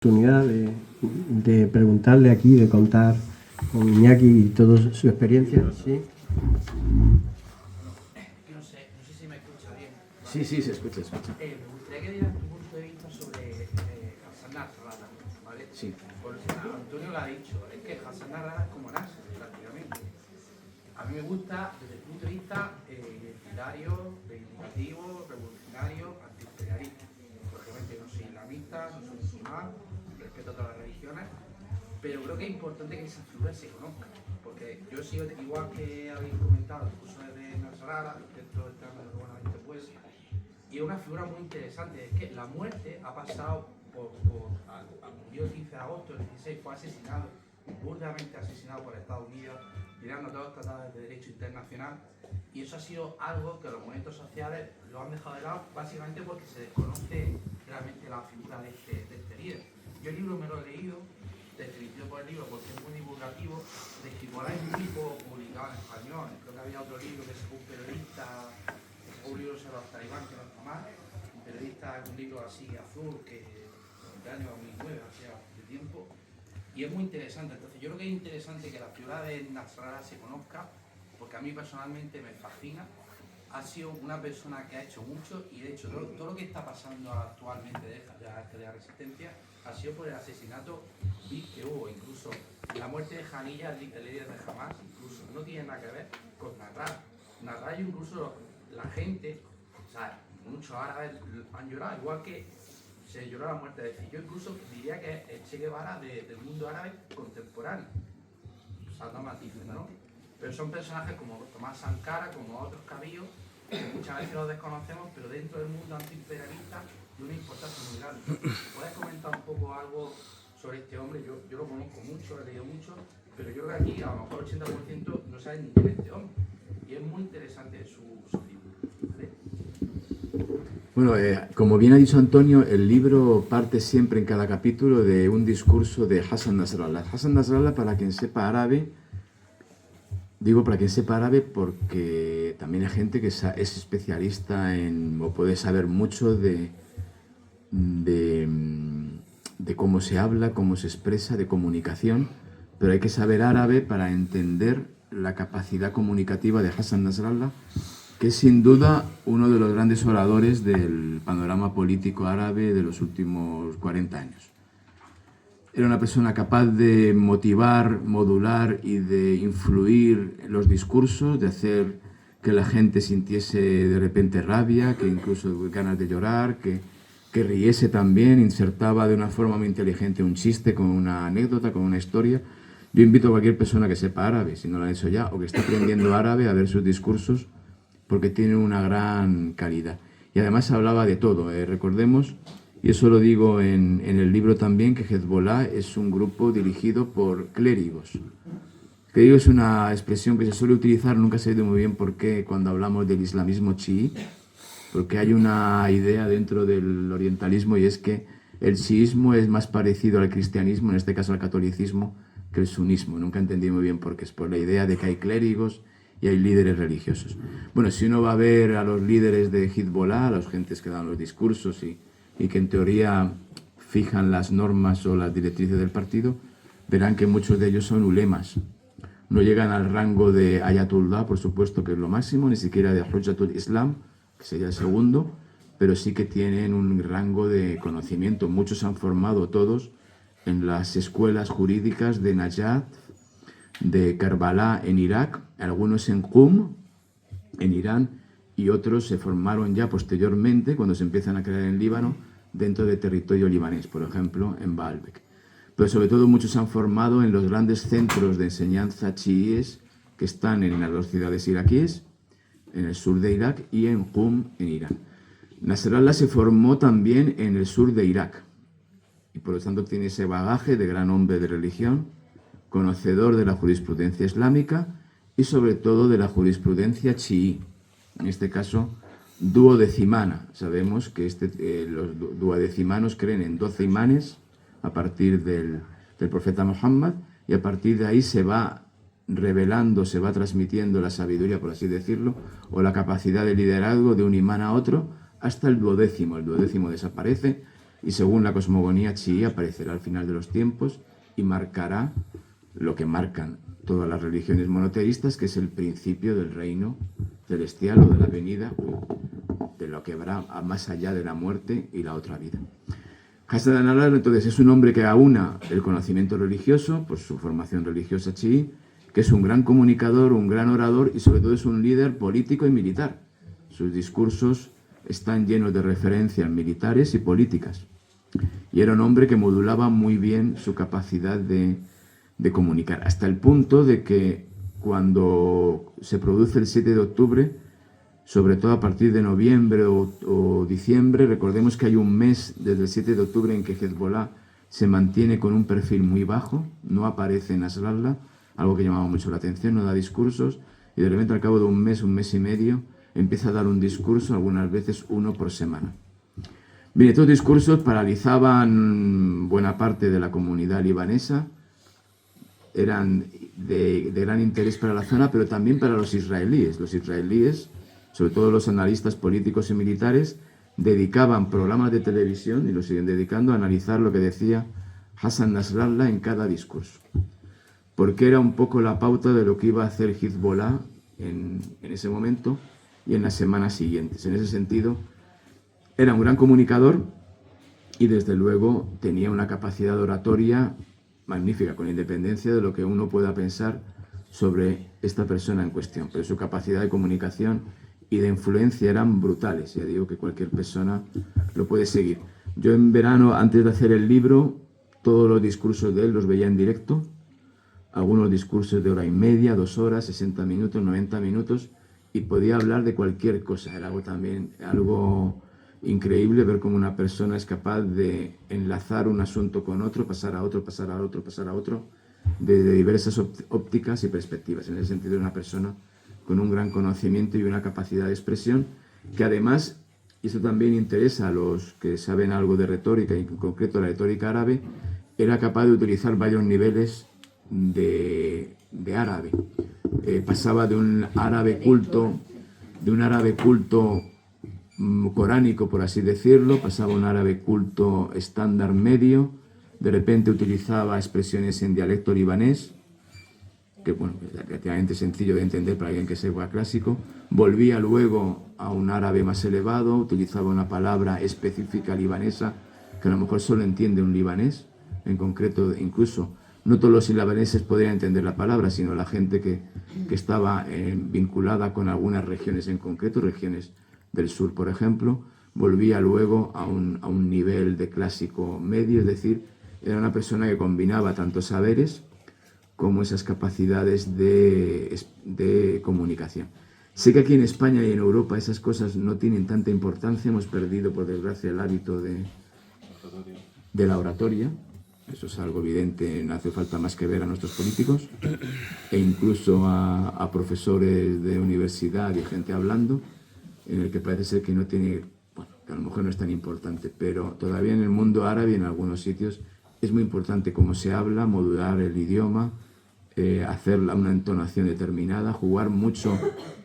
Oportunidad de preguntarle aquí, de contar con Iñaki y toda su experiencia. ¿Sí? No sé si me escucha bien. ¿Vale? Sí, se escucha. Me gustaría que dieras tu punto de vista sobre Hassan Nasrallah, ¿vale? Sí. Porque Antonio lo ha dicho, es que Hassan Nasrallah es como Nasser, prácticamente. A mí me gusta desde el punto de vista identitario, reivindicativo, revolucionario, antiimperialista. Lógicamente yo no soy islamista, no soy musulmán, respeto a todas las religiones, pero creo que es importante que esa figura se conozca, porque yo sigo, igual que habéis comentado, el curso de Nasrallah, dentro del tema de Buenamente pues, y es una figura muy interesante, es que la muerte ha pasado murió el 15 de agosto, el 16 fue asesinado, burdamente asesinado por Estados Unidos, mirando todos los tratados de derecho internacional, y eso ha sido algo que los movimientos sociales lo han dejado de lado, básicamente porque se desconoce realmente la figura de este líder. Yo el libro me lo he leído, descripción por el libro porque es muy divulgativo, de Hezbollah es un libro publicado en español, creo que había otro libro que sacó un periodista, que sacó un libro sobre los talibán que no está mal, un periodista, un libro así azul que del año 2009, hace bastante tiempo, y es muy interesante. Entonces yo creo que es interesante que la figura de Nasrallah se conozca, porque a mí personalmente me fascina. Ha sido una persona que ha hecho mucho, y de hecho todo lo que está pasando actualmente de la resistencia ha sido por el asesinato que hubo, incluso la muerte de Haniyeh, el líder de Hamas, incluso no tiene nada que ver con Nasrallah. Nasrallah, incluso la gente, o sea, muchos árabes han llorado, igual que se lloró la muerte de Yo incluso diría que es el Che Guevara del mundo árabe contemporáneo, saltando matices, ¿no? Pero son personajes como Tomás Sankara, como otros que ha habido, que muchas veces los desconocemos, pero dentro del mundo antiimperialista de una importancia muy grande. ¿Puedes comentar un poco algo sobre este hombre? Yo lo conozco mucho, lo he leído mucho, pero yo creo que aquí a lo mejor el 80% no saben ni quién es este hombre. Y es muy interesante su figura, ¿vale? Bueno, como bien ha dicho Antonio, el libro parte siempre en cada capítulo de un discurso de Hassan Nasrallah. Hassan Nasrallah, para quien sepa árabe, digo para quien sepa árabe porque también hay gente que es especialista en, o puede saber mucho de cómo se habla, cómo se expresa, de comunicación, pero hay que saber árabe para entender la capacidad comunicativa de Hassan Nasrallah, que es sin duda uno de los grandes oradores del panorama político árabe de los últimos 40 años. Era una persona capaz de motivar, modular y de influir en los discursos, de hacer que la gente sintiese de repente rabia, que incluso ganas de llorar, que riese también, insertaba de una forma muy inteligente un chiste con una anécdota, con una historia. Yo invito a cualquier persona que sepa árabe, si no lo ha hecho ya, o que esté aprendiendo árabe, a ver sus discursos, porque tienen una gran calidad. Y además hablaba de todo. Recordemos, y eso lo digo en el libro también, que Hezbollah es un grupo dirigido por clérigos. Clérigos es una expresión que se suele utilizar, nunca sé muy bien por qué, cuando hablamos del islamismo chií, porque hay una idea dentro del orientalismo, y es que el chiismo es más parecido al cristianismo, en este caso al catolicismo, que el sunismo. Nunca entendí muy bien por qué. Es por la idea de que hay clérigos y hay líderes religiosos. Bueno, si uno va a ver a los líderes de Hezbollah, a las gentes que dan los discursos y que en teoría fijan las normas o las directrices del partido, verán que muchos de ellos son ulemas. No llegan al rango de Ayatullah, por supuesto, que es lo máximo, ni siquiera de Hujjatul Islam, que sería el segundo, pero sí que tienen un rango de conocimiento. Muchos se han formado todos en las escuelas jurídicas de Najaf, de Karbala en Irak, algunos en Qum, en Irán, y otros se formaron ya posteriormente, cuando se empiezan a crear en Líbano, dentro de territorio libanés, por ejemplo, en Baalbek. Pero sobre todo muchos se han formado en los grandes centros de enseñanza chiíes que están en las dos ciudades iraquíes, en el sur de Irak y en Qum, en Irán. Nasrallah se formó también en el sur de Irak, y por lo tanto tiene ese bagaje de gran hombre de religión, conocedor de la jurisprudencia islámica y sobre todo de la jurisprudencia chií, en este caso duodecimana. Sabemos que los duodecimanos creen en 12 imanes a partir del profeta Muhammad, y a partir de ahí se va revelando, se va transmitiendo la sabiduría, por así decirlo, o la capacidad de liderazgo de un imán a otro, hasta el duodécimo. El duodécimo desaparece, y según la cosmogonía chií aparecerá al final de los tiempos y marcará lo que marcan todas las religiones monoteístas, que es el principio del reino celestial o de la venida, de lo que habrá más allá de la muerte y la otra vida. Hassan Nasrallah, entonces, es un hombre que aúna el conocimiento religioso, por su formación religiosa chií, que es un gran comunicador, un gran orador y sobre todo es un líder político y militar. Sus discursos están llenos de referencias militares y políticas. Y era un hombre que modulaba muy bien su capacidad de comunicar, hasta el punto de que cuando se produce el 7 de octubre, sobre todo a partir de noviembre o diciembre, recordemos que hay un mes desde el 7 de octubre en que Hezbollah se mantiene con un perfil muy bajo, no aparece en Nasrallah, algo que llamaba mucho la atención, no da discursos, y de repente al cabo de un mes y medio, empieza a dar un discurso, algunas veces uno por semana. Bien, estos discursos paralizaban buena parte de la comunidad libanesa, eran de gran interés para la zona, pero también para los israelíes. Los israelíes, sobre todo los analistas políticos y militares, dedicaban programas de televisión, y lo siguen dedicando, a analizar lo que decía Hassan Nasrallah en cada discurso. Porque era un poco la pauta de lo que iba a hacer Hezbollah en ese momento y en las semanas siguientes. En ese sentido, era un gran comunicador y desde luego tenía una capacidad oratoria magnífica, con independencia de lo que uno pueda pensar sobre esta persona en cuestión. Pero su capacidad de comunicación y de influencia eran brutales. Ya digo que cualquier persona lo puede seguir. Yo en verano, antes de hacer el libro, todos los discursos de él los veía en directo. Algunos discursos de hora y media, 2 horas, 60 minutos, 90 minutos, y podía hablar de cualquier cosa. Era algo increíble ver cómo una persona es capaz de enlazar un asunto con otro, pasar a otro, pasar a otro, pasar a otro, desde diversas ópticas y perspectivas. En ese sentido, era una persona con un gran conocimiento y una capacidad de expresión que además, y eso también interesa a los que saben algo de retórica, y en concreto la retórica árabe, era capaz de utilizar varios niveles de árabe. Pasaba de un árabe culto coránico, por así decirlo, pasaba a un árabe culto estándar medio, de repente utilizaba expresiones en dialecto libanés, que bueno, es relativamente sencillo de entender para alguien que sepa clásico, volvía luego a un árabe más elevado, utilizaba una palabra específica libanesa, que a lo mejor solo entiende un libanés, en concreto, incluso no todos los libaneses podían entender la palabra, sino la gente que estaba vinculada con algunas regiones en concreto, regiones del sur, por ejemplo. Volvía luego a un nivel de clásico medio, es decir, era una persona que combinaba tanto saberes como esas capacidades de comunicación. Sé que aquí en España y en Europa esas cosas no tienen tanta importancia, hemos perdido, por desgracia, el hábito de la oratoria. Eso es algo evidente, no hace falta más que ver a nuestros políticos e incluso a profesores de universidad y gente hablando, en el que parece ser que no tiene, bueno, que a lo mejor no es tan importante, pero todavía en el mundo árabe, en algunos sitios, es muy importante cómo se habla, modular el idioma, hacer una entonación determinada, jugar mucho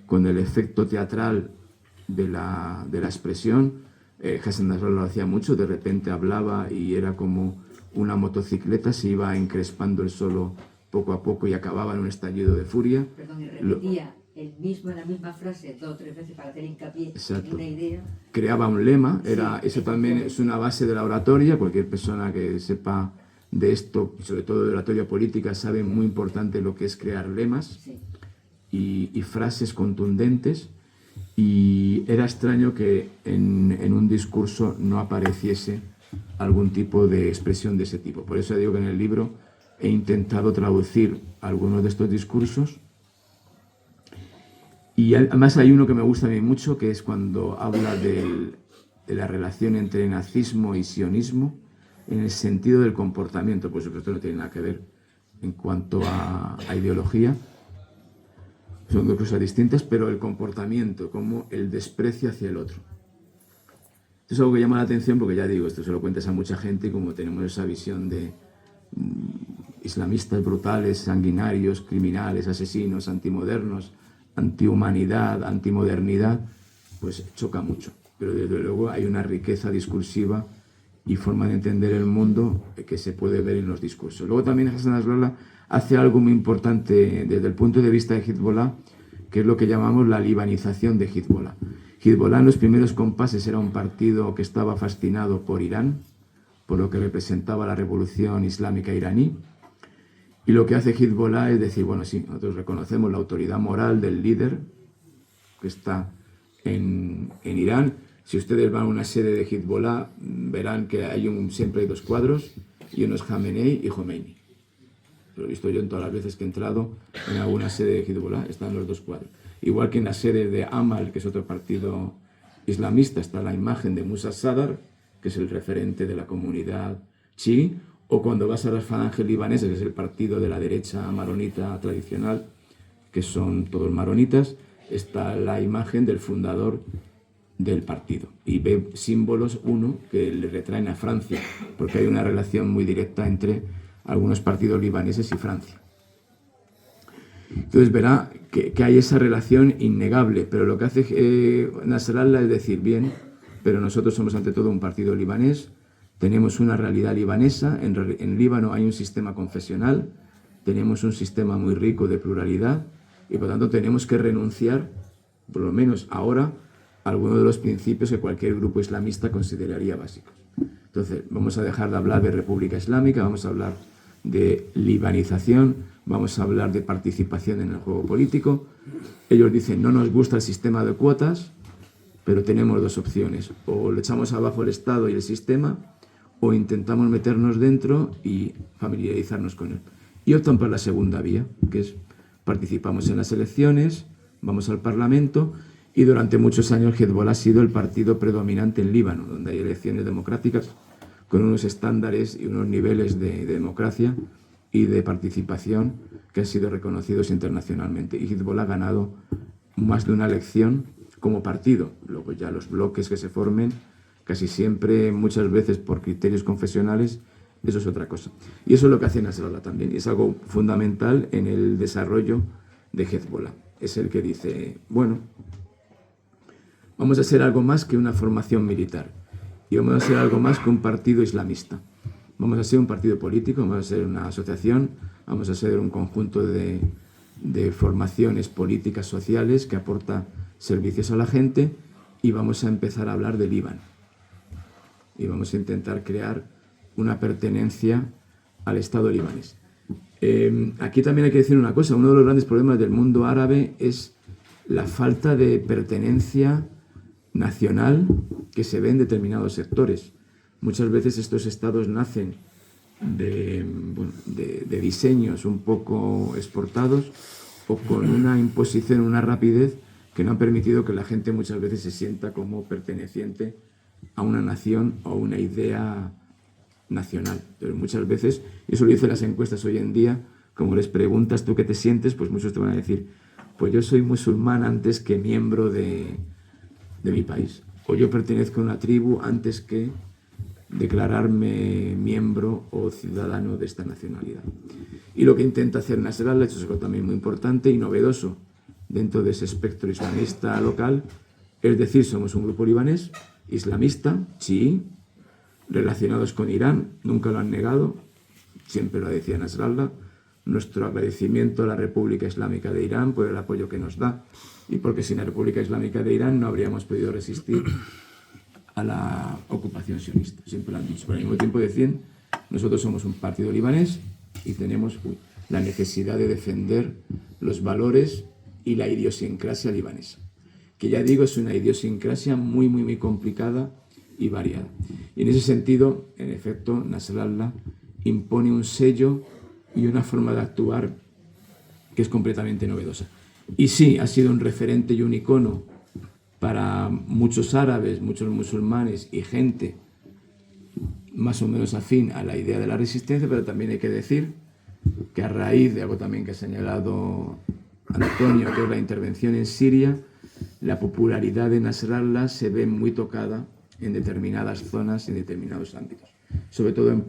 con el efecto teatral de la expresión. Hassan Nasrallah lo hacía mucho, de repente hablaba y era como una motocicleta, se iba encrespando el solo poco a poco y acababa en un estallido de furia. Perdón, y repetía la misma frase 2 o 3 veces para hacer hincapié en una idea. Creaba un lema, eso también es una base de la oratoria. Cualquier persona que sepa de esto, sobre todo de oratoria política, sabe muy importante lo que es crear lemas y frases contundentes. Y era extraño que en un discurso no apareciese algún tipo de expresión de ese tipo. Por eso digo que en el libro he intentado traducir algunos de estos discursos. Y además hay uno que me gusta a mí mucho, que es cuando habla de la relación entre nazismo y sionismo, en el sentido del comportamiento. Por supuesto no tiene nada que ver en cuanto a ideología, son dos cosas distintas, pero el comportamiento, como el desprecio hacia el otro. Esto es algo que llama la atención porque, ya digo, esto se lo cuentas a mucha gente, y como tenemos esa visión de islamistas brutales, sanguinarios, criminales, asesinos, antimodernos, antihumanidad, antimodernidad, pues choca mucho. Pero desde luego hay una riqueza discursiva y forma de entender el mundo que se puede ver en los discursos. Luego también Hassan Nasrallah hace algo muy importante desde el punto de vista de Hezbollah, que es lo que llamamos la libanización de Hezbollah. Hezbollah en los primeros compases era un partido que estaba fascinado por Irán, por lo que representaba la revolución islámica iraní, y lo que hace Hezbollah es decir, bueno, sí, nosotros reconocemos la autoridad moral del líder que está en Irán. Si ustedes van a una sede de Hezbollah, verán que siempre hay dos cuadros, y uno es Khamenei y Khomeini. Lo he visto yo en todas las veces que he entrado en alguna sede de Hezbollah, están los dos cuadros. Igual que en la sede de Amal, que es otro partido islamista, está la imagen de Musa Sadr, que es el referente de la comunidad chií, o cuando vas a las falanges libanesas, que es el partido de la derecha maronita tradicional, que son todos maronitas, está la imagen del fundador del partido. Y ve símbolos, uno, que le retraen a Francia, porque hay una relación muy directa entre algunos partidos libaneses y Francia. Entonces verá que hay esa relación innegable, pero lo que hace Nasrallah es decir, bien, pero nosotros somos ante todo un partido libanés, tenemos una realidad libanesa, en Líbano hay un sistema confesional, tenemos un sistema muy rico de pluralidad y por tanto tenemos que renunciar, por lo menos ahora, a algunos de los principios que cualquier grupo islamista consideraría básicos. Entonces vamos a dejar de hablar de República Islámica, vamos a hablar de libanización, vamos a hablar de participación en el juego político. Ellos dicen, no nos gusta el sistema de cuotas, pero tenemos dos opciones, o le echamos abajo el Estado y el sistema, o intentamos meternos dentro y familiarizarnos con él. Y optan por la segunda vía, que es participamos en las elecciones, vamos al Parlamento, y durante muchos años Hezbollah ha sido el partido predominante en Líbano, donde hay elecciones democráticas con unos estándares y unos niveles de democracia y de participación que han sido reconocidos internacionalmente. Y Hezbollah ha ganado más de una elección como partido. Luego ya los bloques que se formen, casi siempre, muchas veces por criterios confesionales, eso es otra cosa. Y eso es lo que hace Nasrallah también, y es algo fundamental en el desarrollo de Hezbollah. Es el que dice, bueno, vamos a ser algo más que una formación militar, y vamos a ser algo más que un partido islamista. Vamos a ser un partido político, vamos a ser una asociación, vamos a ser un conjunto de formaciones políticas sociales que aporta servicios a la gente, y vamos a empezar a hablar de Líbano. Y vamos a intentar crear una pertenencia al Estado libanés. Aquí también hay que decir una cosa, uno de los grandes problemas del mundo árabe es la falta de pertenencia nacional que se ve en determinados sectores. Muchas veces estos estados nacen de diseños un poco exportados o con una imposición, una rapidez que no han permitido que la gente muchas veces se sienta como perteneciente a una nación o a una idea nacional. Pero muchas veces, y eso lo dicen las encuestas hoy en día, como les preguntas tú qué te sientes, pues muchos te van a decir, pues yo soy musulmán antes que miembro de mi país, o yo pertenezco a una tribu antes que declararme miembro o ciudadano de esta nacionalidad. Y lo que intenta hacer Nasrallah, esto es algo también muy importante y novedoso dentro de ese espectro islamista local, es decir, somos un grupo libanés, islamista, chií, relacionados con Irán, nunca lo han negado, siempre lo decía Nasrallah, nuestro agradecimiento a la República Islámica de Irán por el apoyo que nos da, y porque sin la República Islámica de Irán no habríamos podido resistir a la ocupación sionista, siempre lo han dicho. Pero al mismo tiempo decían, nosotros somos un partido libanés y tenemos la necesidad de defender los valores y la idiosincrasia libanesa, que ya digo es una idiosincrasia muy, muy, muy complicada y variada. Y en ese sentido, en efecto, Nasrallah impone un sello y una forma de actuar que es completamente novedosa. Y sí, ha sido un referente y un icono para muchos árabes, muchos musulmanes y gente más o menos afín a la idea de la resistencia, pero también hay que decir que a raíz de algo también que ha señalado Antonio, que es la intervención en Siria, la popularidad de Nasrallah se ve muy tocada en determinadas zonas, en determinados ámbitos, sobre todo en países